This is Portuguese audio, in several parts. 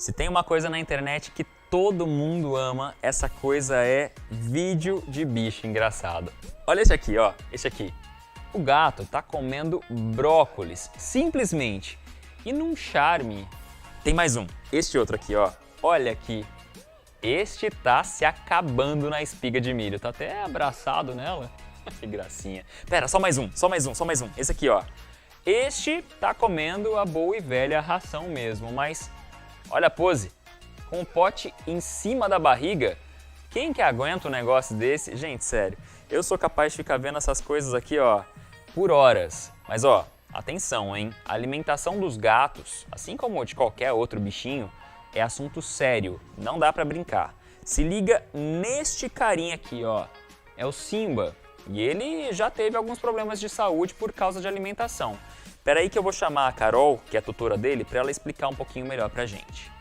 Se tem uma coisa na internet que todo mundo ama, essa coisa é vídeo de bicho engraçado. Olha esse aqui, ó. Esse aqui. O gato tá comendo brócolis, simplesmente. E num charme. Tem mais um. Este outro aqui, ó. Olha aqui. Este tá se acabando na espiga de milho. Tá até abraçado nela. Que gracinha. Pera, só mais um. Esse aqui, ó. Este tá comendo a boa e velha ração mesmo, mas olha a pose. Com o pote em cima da barriga. Quem que aguenta um negócio desse? Gente, sério. Eu sou capaz de ficar vendo essas coisas aqui, ó, por horas. Mas, ó, atenção, hein? A alimentação dos gatos, assim como de qualquer outro bichinho, é assunto sério. Não dá pra brincar. Se liga neste carinha aqui, ó. É o Simba. E ele já teve alguns problemas de saúde por causa de alimentação. Espera aí que eu vou chamar a Carol, que é a tutora dele, para ela explicar um pouquinho melhor pra gente.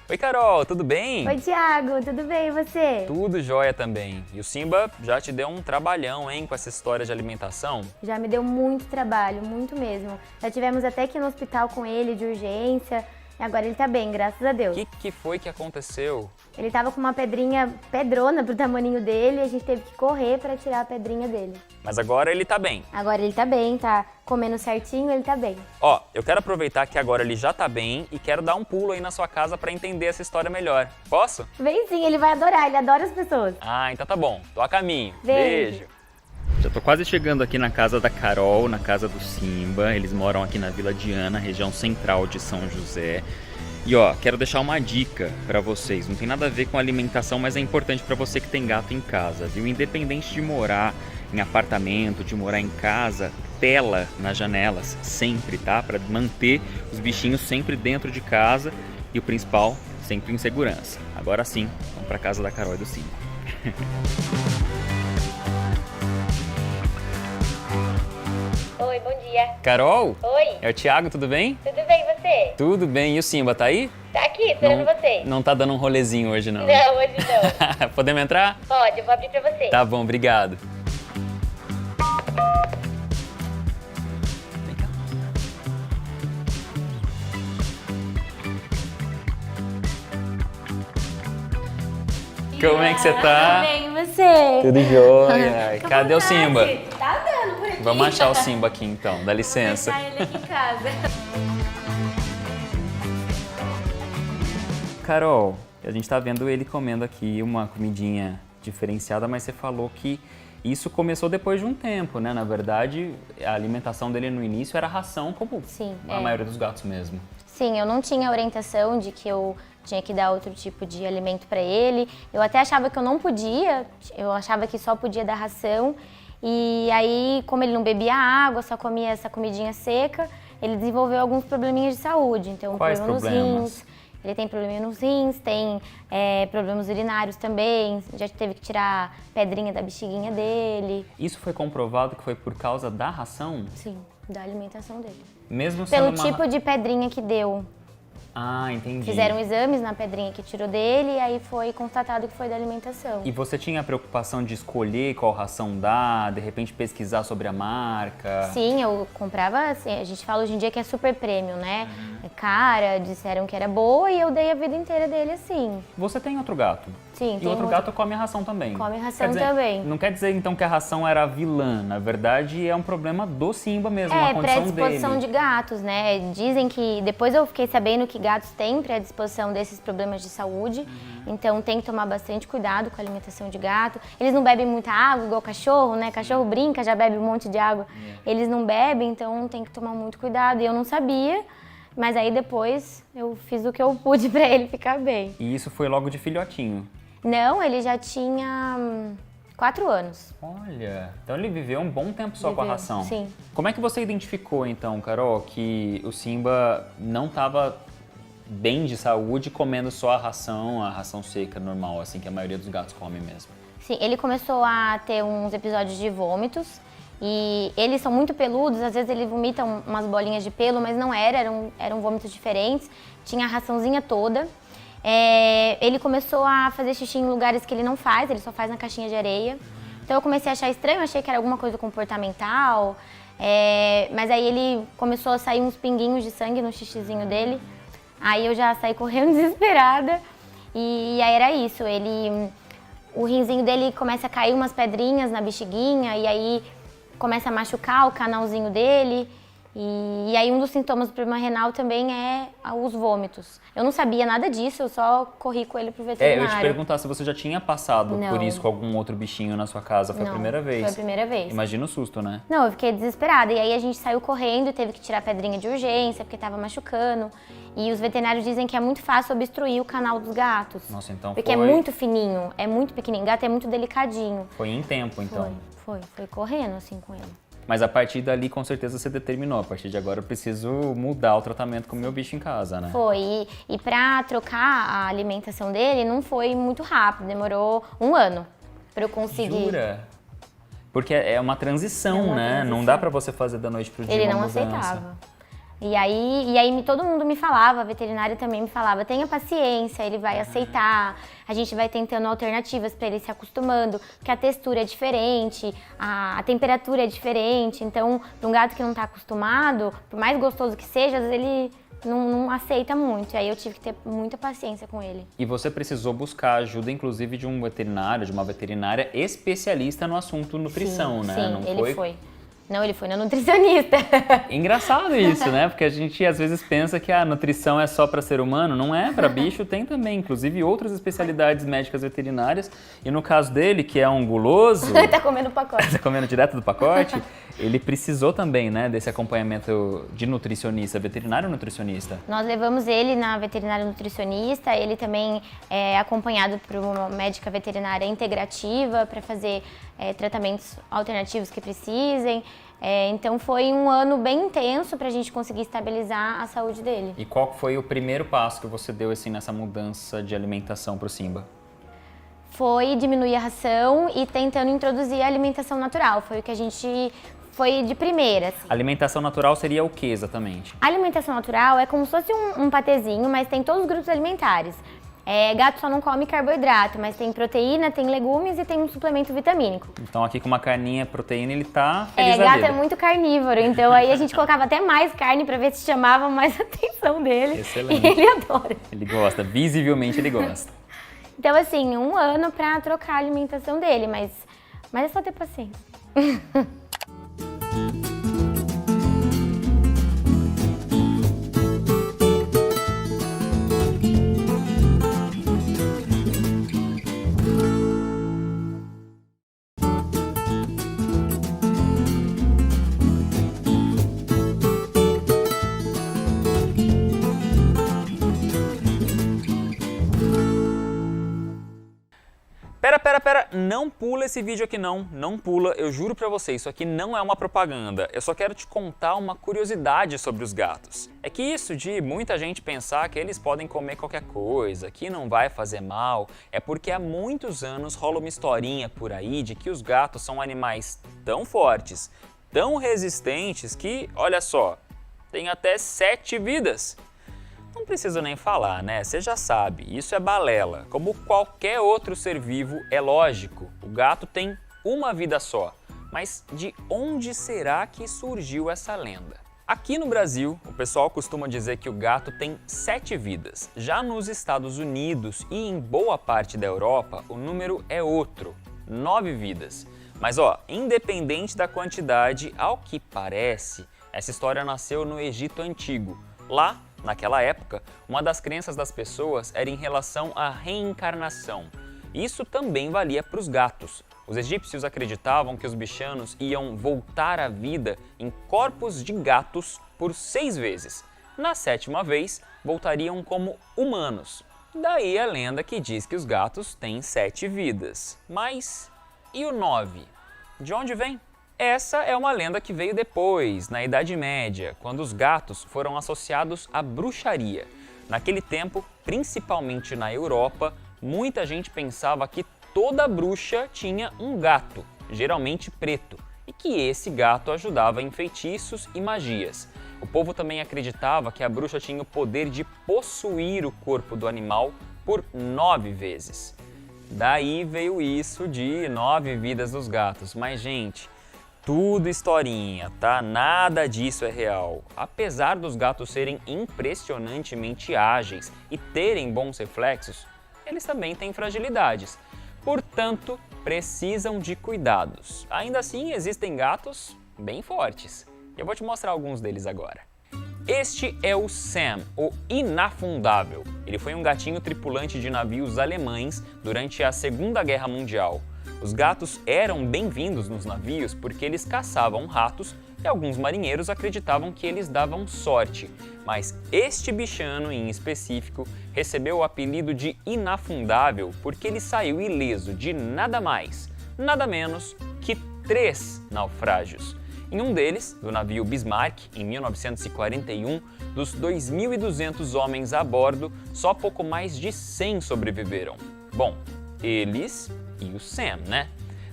Oi, Carol, tudo bem? Oi, Thiago, tudo bem e você? Tudo jóia também. E o Simba já te deu um trabalhão, hein, com essa história de alimentação? Já me deu muito trabalho, muito mesmo. Já tivemos até que ir no hospital com ele de urgência. E agora ele tá bem, graças a Deus. O que foi que aconteceu? Ele tava com uma pedrona pro tamaninho dele e a gente teve que correr pra tirar a pedrinha dele. Mas agora ele tá bem. Agora ele tá bem, tá comendo certinho, ele tá bem. Ó, eu quero aproveitar que agora ele já tá bem e quero dar um pulo aí na sua casa pra entender essa história melhor. Posso? Vem sim, ele vai adorar, ele adora as pessoas. Ah, então tá bom. Tô a caminho. Beijo. Já tô quase chegando aqui na casa da Carol, na casa do Simba. Eles moram aqui na Vila Diana, região central de São José. E ó, quero deixar uma dica pra vocês. Não tem nada a ver com alimentação, mas é importante pra você que tem gato em casa, viu? Independente de morar em apartamento, de morar em casa, tela nas janelas sempre, tá? Pra manter os bichinhos sempre dentro de casa e o principal, sempre em segurança. Agora sim, vamos pra casa da Carol e do Simba. Oi, bom dia. Carol? Oi, É o Thiago, tudo bem? tudo bem e você? Tudo bem. E o Simba, tá aí? Tá aqui, esperando você. Não tá dando um rolezinho hoje, não. Não, hoje não. Podemos entrar? Pode, eu vou abrir pra você. Tá bom, obrigado. Vem cá. Como é que você tá? Tudo bem, e você? Tudo jóia. Cadê o Simba? Tá dando por aqui. Vamos achar o Simba aqui então, dá licença. Vou deixar ele aqui em casa. Carol, a gente tá vendo ele comendo aqui uma comidinha diferenciada, mas você falou que isso começou depois de um tempo, né? Na verdade, a alimentação dele no início era ração, como Sim, a maioria dos gatos mesmo. Sim, eu não tinha orientação de que eu tinha que dar outro tipo de alimento para ele. Eu até achava que eu não podia, eu achava que só podia dar ração. E aí, como ele não bebia água, só comia essa comidinha seca, ele desenvolveu alguns probleminhas de saúde. Então, Quais problema nos problemas? rins. Ele tem problema nos rins, tem problemas urinários também. Já teve que tirar pedrinha da bexiguinha dele. Isso foi comprovado que foi por causa da ração? Sim, da alimentação dele. Mesmo Pelo sendo uma... tipo de pedrinha que deu. Ah, entendi. Fizeram exames na pedrinha que tirou dele e aí foi constatado que foi da alimentação. E você tinha a preocupação de escolher qual ração dar, de repente pesquisar sobre a marca? Sim, eu comprava, assim, a gente fala hoje em dia que é super premium, né? É cara, disseram que era boa e eu dei a vida inteira dele assim. Você tem outro gato? Sim, E tem outro um gato come a ração também? Come ração Quer dizer, também. Não quer dizer então que a ração era vilã, na verdade é um problema do Simba mesmo, uma condição predisposição dele. de gatos, né? Dizem que, depois eu fiquei sabendo que gatos têm predisposição desses problemas de saúde, então tem que tomar bastante cuidado com a alimentação de gato. Eles não bebem muita água, igual cachorro, né? Cachorro brinca, já bebe um monte de água. Eles não bebem, então tem que tomar muito cuidado. E eu não sabia, mas aí depois eu fiz o que eu pude pra ele ficar bem. E isso foi logo de filhotinho? Não, ele já tinha 4 anos. Olha, então ele viveu um bom tempo só com a Viveu, ração. sim. Como é que você identificou então, Carol, que o Simba não estava bem de saúde comendo só a ração seca normal, assim que a maioria dos gatos come mesmo? Sim, ele começou a ter uns episódios de vômitos e eles são muito peludos, às vezes ele vomita umas bolinhas de pelo, mas não eram vômitos diferentes, tinha a raçãozinha toda. Ele começou a fazer xixi em lugares que ele não faz, ele só faz na caixinha de areia. Então eu comecei a achar estranho, achei que era alguma coisa comportamental, mas aí ele começou a sair uns pinguinhos de sangue no xixizinho dele. Aí eu já saí correndo desesperada e aí era isso, o rinzinho dele começa a cair umas pedrinhas na bexiguinha e aí começa a machucar o canalzinho dele. E aí um dos sintomas do problema renal também é os vômitos. Eu não sabia nada disso, eu só corri com ele pro veterinário. Eu ia te perguntar se você já tinha passado por isso com algum outro bichinho na sua casa. Foi a primeira vez? Foi a primeira vez. Imagina o susto, né? Não, eu fiquei desesperada. E aí a gente saiu correndo, teve que tirar pedrinha de urgência, porque tava machucando. E os veterinários dizem que é muito fácil obstruir o canal dos gatos. Nossa, então porque é muito fininho, é muito pequenininho. Gato é muito delicadinho. Foi em tempo, então? Foi correndo assim com ele. Mas a partir dali, com certeza, você determinou. A partir de agora, eu preciso mudar o tratamento com o meu bicho em casa, né? Foi. E pra trocar a alimentação dele, não foi muito rápido. Demorou 1 ano pra eu conseguir. Jura? Porque é uma transição, né? Transição. Não dá pra você fazer da noite pro dia Ele uma não mudança. aceitava. E aí todo mundo me falava, a veterinária também me falava, tenha paciência, ele vai aceitar, a gente vai tentando alternativas para ele se acostumando, porque a textura é diferente, a temperatura é diferente, então para um gato que não está acostumado, por mais gostoso que seja, às vezes ele não aceita muito, aí eu tive que ter muita paciência com ele. E você precisou buscar ajuda, inclusive, de um veterinário, de uma veterinária especialista no assunto nutrição, né? Sim, não ele foi. Não, ele foi na nutricionista. Engraçado isso, né? Porque a gente às vezes pensa que a nutrição é só para ser humano. Não é, para bicho tem também, inclusive outras especialidades médicas veterinárias. E no caso dele, que é um guloso... Tá comendo o pacote. Tá comendo direto do pacote. Ele precisou também, né, desse acompanhamento de nutricionista, veterinário ou nutricionista? Nós levamos ele na veterinária nutricionista, ele também é acompanhado por uma médica veterinária integrativa para fazer tratamentos alternativos que precisem. Então foi um ano bem intenso para a gente conseguir estabilizar a saúde dele. E qual foi o primeiro passo que você deu assim, nessa mudança de alimentação para o Simba? Foi diminuir a ração e tentando introduzir a alimentação natural. Foi o que a gente... Foi de primeira. Assim. Alimentação natural seria o que exatamente? A alimentação natural é como se fosse um patezinho, mas tem todos os grupos alimentares. Gato só não come carboidrato, mas tem proteína, tem legumes e tem um suplemento vitamínico. Então aqui com uma carninha, proteína, ele tá feliz da gato vida. é muito carnívoro, então aí a gente colocava até mais carne para ver se chamava mais a atenção dele. Excelente. E ele adora. Ele gosta, visivelmente ele gosta. Então assim, 1 ano para trocar a alimentação dele, mas é só ter paciência. Pera, não pula esse vídeo aqui não pula, eu juro pra você, isso aqui não é uma propaganda, eu só quero te contar uma curiosidade sobre os gatos. É que isso de muita gente pensar que eles podem comer qualquer coisa, que não vai fazer mal, é porque há muitos anos rola uma historinha por aí de que os gatos são animais tão fortes, tão resistentes que, olha só, tem até 7 vidas. Não preciso nem falar, né? Você já sabe, isso é balela. Como qualquer outro ser vivo, é lógico, o gato tem uma vida só. Mas de onde será que surgiu essa lenda? Aqui no Brasil, o pessoal costuma dizer que o gato tem 7 vidas. Já nos Estados Unidos e em boa parte da Europa, o número é outro, 9 vidas. Mas ó, independente da quantidade, ao que parece, essa história nasceu no Egito Antigo. Lá, naquela época, uma das crenças das pessoas era em relação à reencarnação. Isso também valia para os gatos. Os egípcios acreditavam que os bichanos iam voltar à vida em corpos de gatos por 6 vezes. Na 7ª vez, voltariam como humanos. Daí a lenda que diz que os gatos têm 7 vidas. Mas e o 9? De onde vem? Essa é uma lenda que veio depois, na Idade Média, quando os gatos foram associados à bruxaria. Naquele tempo, principalmente na Europa, muita gente pensava que toda bruxa tinha um gato, geralmente preto, e que esse gato ajudava em feitiços e magias. O povo também acreditava que a bruxa tinha o poder de possuir o corpo do animal por 9 vezes. Daí veio isso de 9 vidas dos gatos. Mas, gente, tudo historinha, tá? Nada disso é real. Apesar dos gatos serem impressionantemente ágeis e terem bons reflexos, eles também têm fragilidades. Portanto, precisam de cuidados. Ainda assim, existem gatos bem fortes. Eu vou te mostrar alguns deles agora. Este é o Sam, o inafundável. Ele foi um gatinho tripulante de navios alemães durante a Segunda Guerra Mundial. Os gatos eram bem-vindos nos navios porque eles caçavam ratos e alguns marinheiros acreditavam que eles davam sorte. Mas este bichano em específico recebeu o apelido de inafundável porque ele saiu ileso de nada mais, nada menos que 3 naufrágios. Em um deles, do navio Bismarck, em 1941, dos 2.200 homens a bordo, só pouco mais de 100 sobreviveram. Bom, eles e o Sam, né?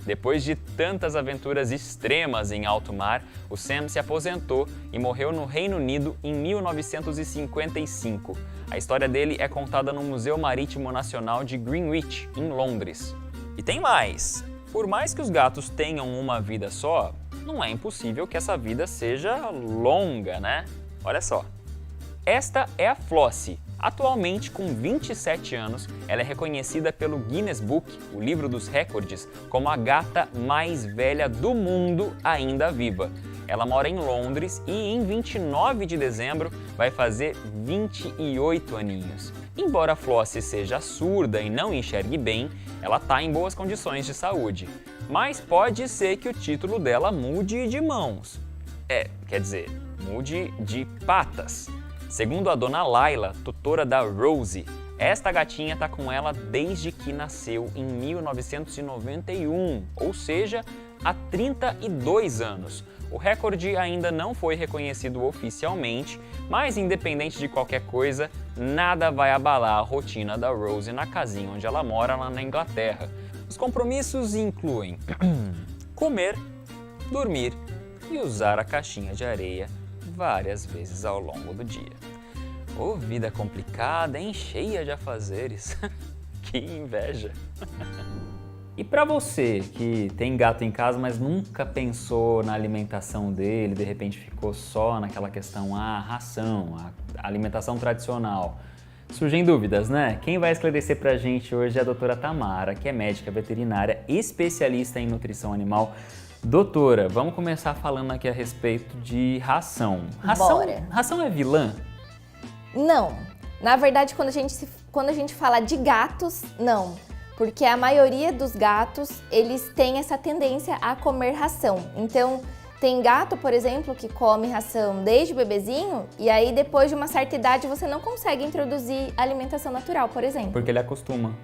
Depois de tantas aventuras extremas em alto mar, o Sam se aposentou e morreu no Reino Unido em 1955. A história dele é contada no Museu Marítimo Nacional de Greenwich, em Londres. E tem mais! Por mais que os gatos tenham uma vida só, não é impossível que essa vida seja longa, né? Olha só. Esta é a Flossie. Atualmente, com 27 anos, ela é reconhecida pelo Guinness Book, o livro dos recordes, como a gata mais velha do mundo ainda viva. Ela mora em Londres e em 29 de dezembro vai fazer 28 aninhos. Embora a Flossie seja surda e não enxergue bem, ela está em boas condições de saúde. Mas pode ser que o título dela mude de mãos. Quer dizer, mude de patas. Segundo a dona Laila, tutora da Rosie, esta gatinha está com ela desde que nasceu em 1991, ou seja, há 32 anos. O recorde ainda não foi reconhecido oficialmente, mas independente de qualquer coisa, nada vai abalar a rotina da Rosie na casinha onde ela mora lá na Inglaterra. Os compromissos incluem comer, dormir e usar a caixinha de areia várias vezes ao longo do dia. Ô, vida complicada, hein? Cheia de afazeres. Que inveja! E para você que tem gato em casa, mas nunca pensou na alimentação dele, de repente ficou só naquela questão, ração, a alimentação tradicional, surgem dúvidas, né? Quem vai esclarecer pra gente hoje é a doutora Tamara, que é médica veterinária, especialista em nutrição animal. Doutora, vamos começar falando aqui a respeito de ração. Ração é vilã? Não. Na verdade, quando a gente fala de gatos, não. Porque a maioria dos gatos, eles têm essa tendência a comer ração. Então, tem gato, por exemplo, que come ração desde o bebezinho e aí depois de uma certa idade você não consegue introduzir alimentação natural, por exemplo. Porque ele acostuma.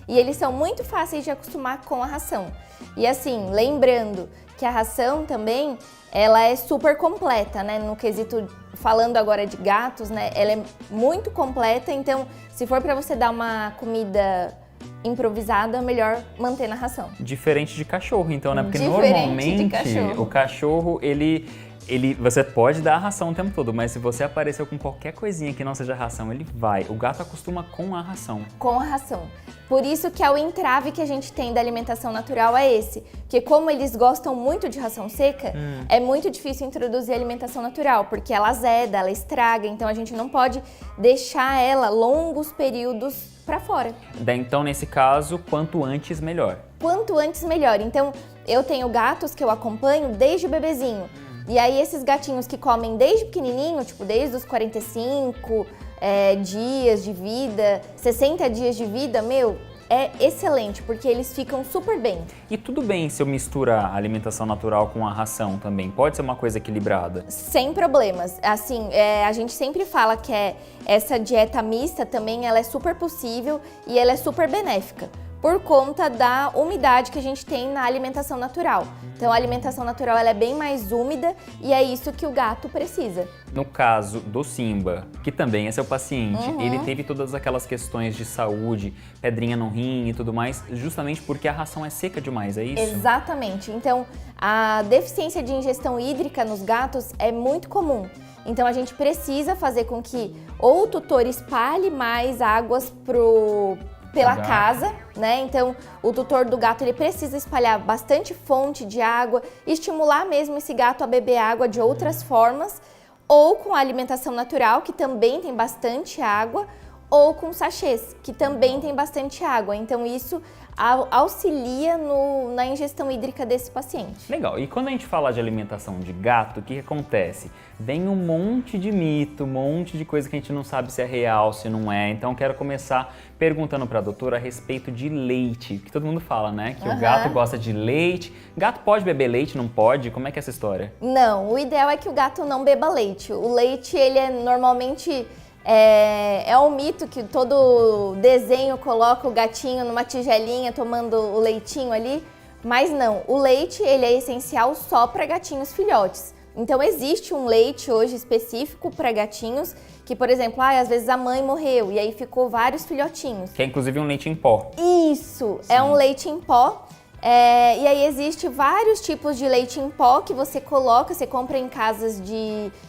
E eles são muito fáceis de acostumar com a ração. E assim, lembrando que a ração também, ela é super completa, né? No quesito, falando agora de gatos, né? Ela é muito completa, então se for para você dar uma comida improvisada, é melhor manter na ração. Diferente de cachorro, então, né? Porque Diferente normalmente de cachorro. o cachorro, você pode dar a ração o tempo todo, mas se você apareceu com qualquer coisinha que não seja ração, ele vai. O gato acostuma com a ração. Com a ração. Por isso que é o entrave que a gente tem da alimentação natural é esse. Porque como eles gostam muito de ração seca, é muito difícil introduzir alimentação natural, porque ela azeda, ela estraga, então a gente não pode deixar ela longos períodos para fora. Então, nesse caso, quanto antes, melhor. Quanto antes, melhor. Então, eu tenho gatos que eu acompanho desde o bebezinho. E aí, esses gatinhos que comem desde pequenininho, tipo, desde os 45 dias de vida, 60 dias de vida, é excelente, porque eles ficam super bem. E tudo bem se eu misturar a alimentação natural com a ração também? Pode ser uma coisa equilibrada? Sem problemas. Assim, a gente sempre fala que essa dieta mista também ela é super possível e ela é super benéfica, por conta da umidade que a gente tem na alimentação natural. Então, a alimentação natural ela é bem mais úmida e é isso que o gato precisa. No caso do Simba, que também é seu paciente, ele teve todas aquelas questões de saúde, pedrinha no rim e tudo mais, justamente porque a ração é seca demais, é isso? Exatamente. Então, a deficiência de ingestão hídrica nos gatos é muito comum. Então, a gente precisa fazer com que ou o tutor espalhe mais águas pela casa, né? Então, o tutor do gato, ele precisa espalhar bastante fonte de água, estimular mesmo esse gato a beber água de outras formas, ou com a alimentação natural, que também tem bastante água, ou com sachês, que também tem bastante água. Então, isso auxilia na ingestão hídrica desse paciente. Legal. E quando a gente fala de alimentação de gato, o que acontece? Vem um monte de mito, um monte de coisa que a gente não sabe se é real, se não é. Então, quero começar perguntando para a doutora a respeito de leite, que todo mundo fala, né? Que o gato gosta de leite. Gato pode beber leite, não pode? Como é que é essa história? Não, o ideal é que o gato não beba leite. O leite, ele é normalmente... É um mito que todo desenho coloca o gatinho numa tigelinha tomando o leitinho ali, mas não, o leite ele é essencial só para gatinhos filhotes. Então existe um leite hoje específico para gatinhos que, por exemplo, às vezes a mãe morreu e aí ficou vários filhotinhos. Que é inclusive um leite em pó. Isso, é um leite em pó. E aí existe vários tipos de leite em pó que você coloca, você compra em casas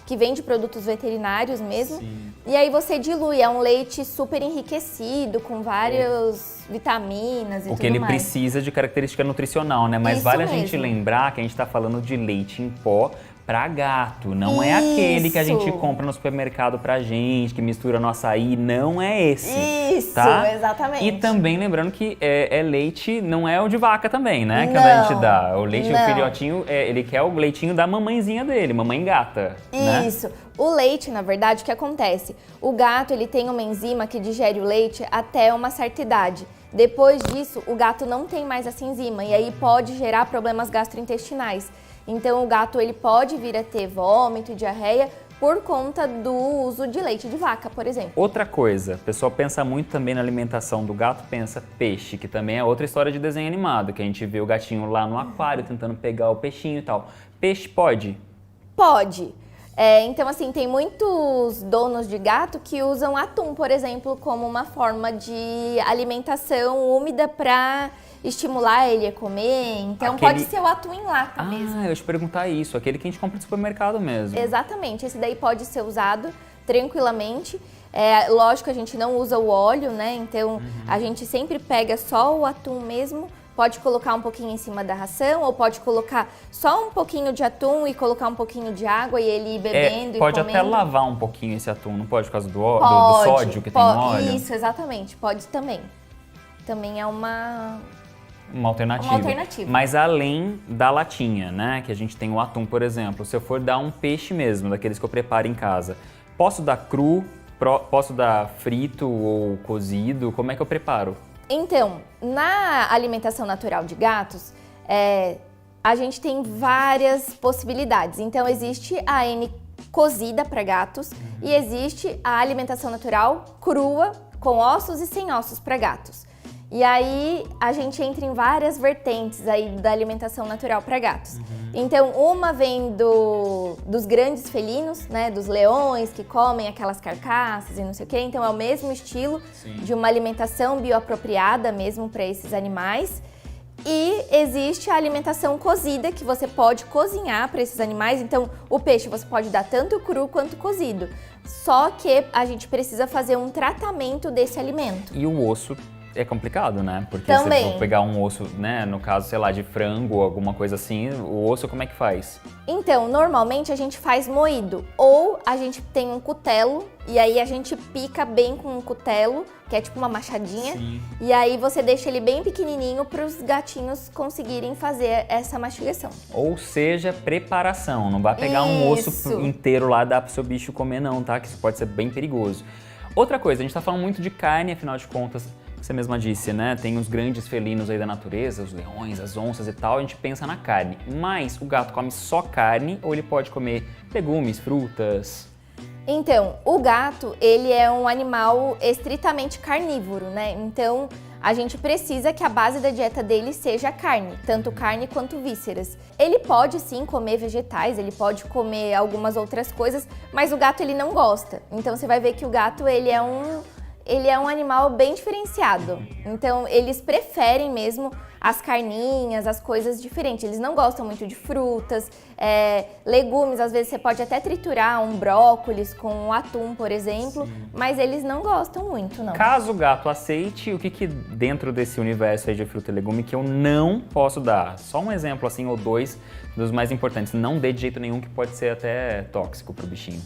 que vende produtos veterinários mesmo. Sim. E aí você dilui, é um leite super enriquecido, com várias vitaminas e tudo mais. O que ele precisa de característica nutricional, né? Mas isso vale mesmo. A gente lembrar que a gente está falando de leite em pó para gato, não é aquele que a gente compra no supermercado pra gente, que mistura no açaí, não é esse. Isso, tá? Exatamente. E também lembrando que leite, não é o de vaca também, né? Que a gente dá. O leite, o filhotinho, ele quer o leitinho da mamãezinha dele, mamãe gata. Isso. Né? O leite, na verdade, o que acontece? O gato, ele tem uma enzima que digere o leite até uma certa idade. Depois disso, o gato não tem mais essa enzima e aí pode gerar problemas gastrointestinais. Então, o gato ele pode vir a ter vômito e diarreia por conta do uso de leite de vaca, por exemplo. Outra coisa, o pessoal pensa muito também na alimentação do gato, pensa peixe, que também é outra história de desenho animado, que a gente vê o gatinho lá no aquário tentando pegar o peixinho e tal. Peixe pode? Pode. Então, assim, tem muitos donos de gato que usam atum, por exemplo, como uma forma de alimentação úmida para estimular ele a comer. Então, pode ser o atum em lata mesmo. Eu ia te perguntar isso, aquele que a gente compra no supermercado mesmo. Exatamente, esse daí pode ser usado tranquilamente. Lógico, a gente não usa o óleo, né? Então, a gente sempre pega só o atum mesmo. Pode colocar um pouquinho em cima da ração, ou pode colocar só um pouquinho de atum e colocar um pouquinho de água e ele ir bebendo e comendo. Pode até lavar um pouquinho esse atum, não pode por causa do sódio que tem no óleo? Isso, exatamente, pode também. Também é uma alternativa. Mas além da latinha, né, que a gente tem o atum, por exemplo, se eu for dar um peixe mesmo, daqueles que eu preparo em casa, posso dar cru, posso dar frito ou cozido, como é que eu preparo? Então, na alimentação natural de gatos, a gente tem várias possibilidades. Então, existe a cozida para gatos e existe a alimentação natural crua, com ossos e sem ossos para gatos. E aí, a gente entra em várias vertentes aí da alimentação natural para gatos. Então, uma vem dos grandes felinos, né, dos leões que comem aquelas carcaças e não sei o quê. Então, é o mesmo estilo de uma alimentação bioapropriada mesmo para esses animais. E existe a alimentação cozida, que você pode cozinhar para esses animais. Então, o peixe você pode dar tanto cru quanto cozido. Só que a gente precisa fazer um tratamento desse alimento. E o osso é complicado, né? Porque também. Se for pegar um osso, né, no caso, sei lá, de frango ou alguma coisa assim, o osso como é que faz? Então, normalmente a gente faz moído. Ou a gente tem um cutelo e aí a gente pica bem com um cutelo, que é tipo uma machadinha. Sim. E aí você deixa ele bem pequenininho para os gatinhos conseguirem fazer essa mastigação. Ou seja, preparação. Não vai pegar um osso inteiro lá e dar pro seu bicho comer não, tá? Que isso pode ser bem perigoso. Outra coisa, a gente tá falando muito de carne, afinal de contas, você mesma disse, né? Tem os grandes felinos aí da natureza, os leões, as onças e tal, a gente pensa na carne. Mas o gato come só carne ou ele pode comer legumes, frutas? Então, o gato, ele é um animal estritamente carnívoro, né? Então, a gente precisa que a base da dieta dele seja carne, tanto carne quanto vísceras. Ele pode sim comer vegetais, ele pode comer algumas outras coisas, mas o gato ele não gosta. Então, você vai ver que o gato, ele é ele é um animal bem diferenciado. Então, eles preferem mesmo as carninhas, as coisas diferentes. Eles não gostam muito de frutas, legumes. Às vezes você pode até triturar um brócolis com um atum, por exemplo, mas eles não gostam muito, não. Caso o gato aceite, o que dentro desse universo aí de fruta e legume que eu não posso dar? Só um exemplo assim, ou dois dos mais importantes. Não dê de jeito nenhum, que pode ser até tóxico pro bichinho.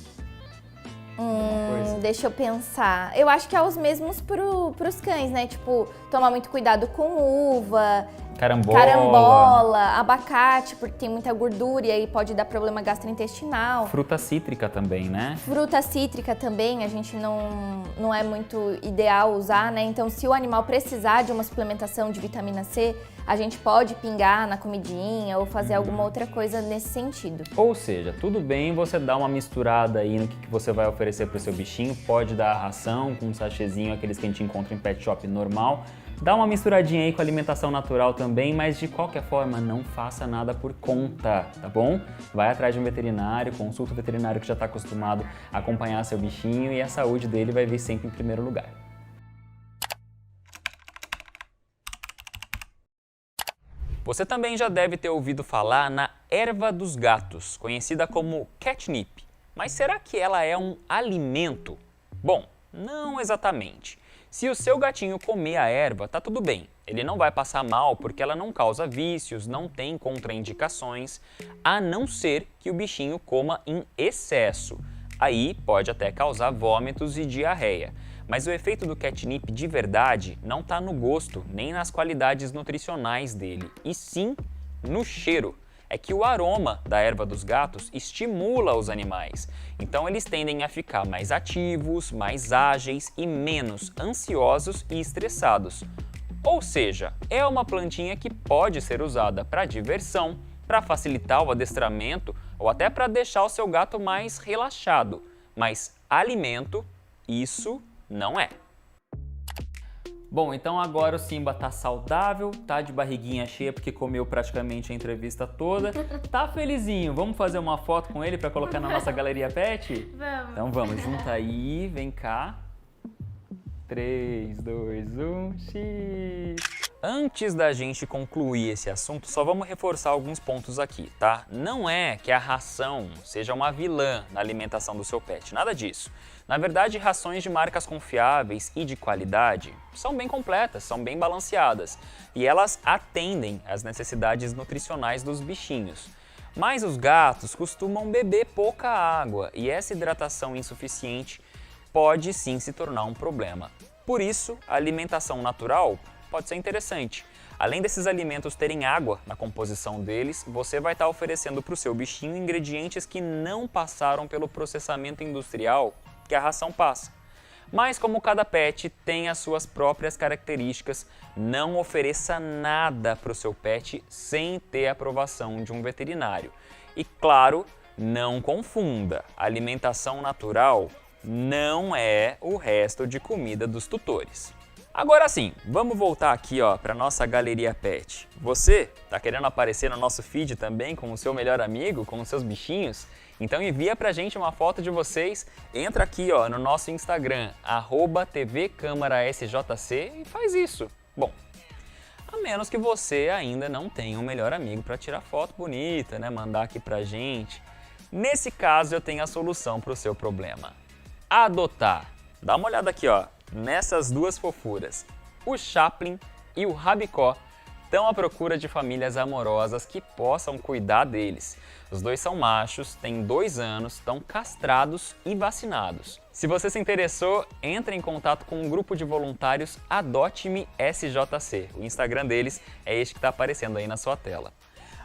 Deixa eu pensar. Eu acho que é os mesmos pros cães, né? Tipo, tomar muito cuidado com uva, carambola, abacate, porque tem muita gordura e aí pode dar problema gastrointestinal. Fruta cítrica também, né? Fruta cítrica também, a gente não é muito ideal usar, né? Então, se o animal precisar de uma suplementação de vitamina C, a gente pode pingar na comidinha ou fazer alguma outra coisa nesse sentido. Ou seja, tudo bem você dar uma misturada aí no que você vai oferecer para o seu bichinho. Pode dar a ração com um sachêzinho, aqueles que a gente encontra em pet shop normal. Dá uma misturadinha aí com alimentação natural também, mas de qualquer forma não faça nada por conta, tá bom? Vai atrás de um veterinário, consulta o veterinário que já está acostumado a acompanhar seu bichinho e a saúde dele vai vir sempre em primeiro lugar. Você também já deve ter ouvido falar na erva dos gatos, conhecida como catnip. Mas será que ela é um alimento? Bom, não exatamente. Se o seu gatinho comer a erva, tá tudo bem. Ele não vai passar mal porque ela não causa vícios, não tem contraindicações, a não ser que o bichinho coma em excesso. Aí pode até causar vômitos e diarreia. Mas o efeito do catnip de verdade não está no gosto nem nas qualidades nutricionais dele, e sim no cheiro. É que o aroma da erva dos gatos estimula os animais, então eles tendem a ficar mais ativos, mais ágeis e menos ansiosos e estressados. Ou seja, é uma plantinha que pode ser usada para diversão, para facilitar o adestramento ou até para deixar o seu gato mais relaxado, mas alimento, isso não é. Bom, então agora o Simba tá saudável, tá de barriguinha cheia porque comeu praticamente a entrevista toda, tá felizinho. Vamos fazer uma foto com ele para colocar na nossa galeria pet? Vamos. Então vamos, junta aí, vem cá. 3, 2, 1, X. Antes da gente concluir esse assunto, só vamos reforçar alguns pontos aqui, tá? Não é que a ração seja uma vilã na alimentação do seu pet, nada disso. Na verdade, rações de marcas confiáveis e de qualidade são bem completas, são bem balanceadas e elas atendem às necessidades nutricionais dos bichinhos. Mas os gatos costumam beber pouca água e essa hidratação insuficiente pode sim se tornar um problema. Por isso, a alimentação natural pode ser interessante. Além desses alimentos terem água na composição deles, você vai estar oferecendo para o seu bichinho ingredientes que não passaram pelo processamento industrial que a ração passa. Mas como cada pet tem as suas próprias características, não ofereça nada para o seu pet sem ter a aprovação de um veterinário. E claro, não confunda, alimentação natural não é o resto de comida dos tutores. Agora sim, vamos voltar aqui para nossa galeria pet. Você está querendo aparecer no nosso feed também com o seu melhor amigo, com os seus bichinhos? Então envia pra gente uma foto de vocês, entra aqui no nosso Instagram, @tvcâmarasjc e faz isso. Bom, a menos que você ainda não tenha um melhor amigo para tirar foto bonita, né? Mandar aqui pra gente. Nesse caso eu tenho a solução para o seu problema. Adotar. Dá uma olhada aqui nessas duas fofuras. O Chaplin e o Rabicó estão à procura de famílias amorosas que possam cuidar deles. Os dois são machos, têm 2 anos, estão castrados e vacinados. Se você se interessou, entre em contato com um grupo de voluntários Adote-me SJC. O Instagram deles é este que está aparecendo aí na sua tela.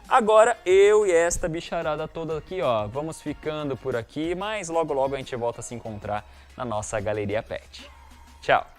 Agora eu e esta bicharada toda aqui, vamos ficando por aqui, mas logo logo a gente volta a se encontrar na nossa galeria pet. Tchau!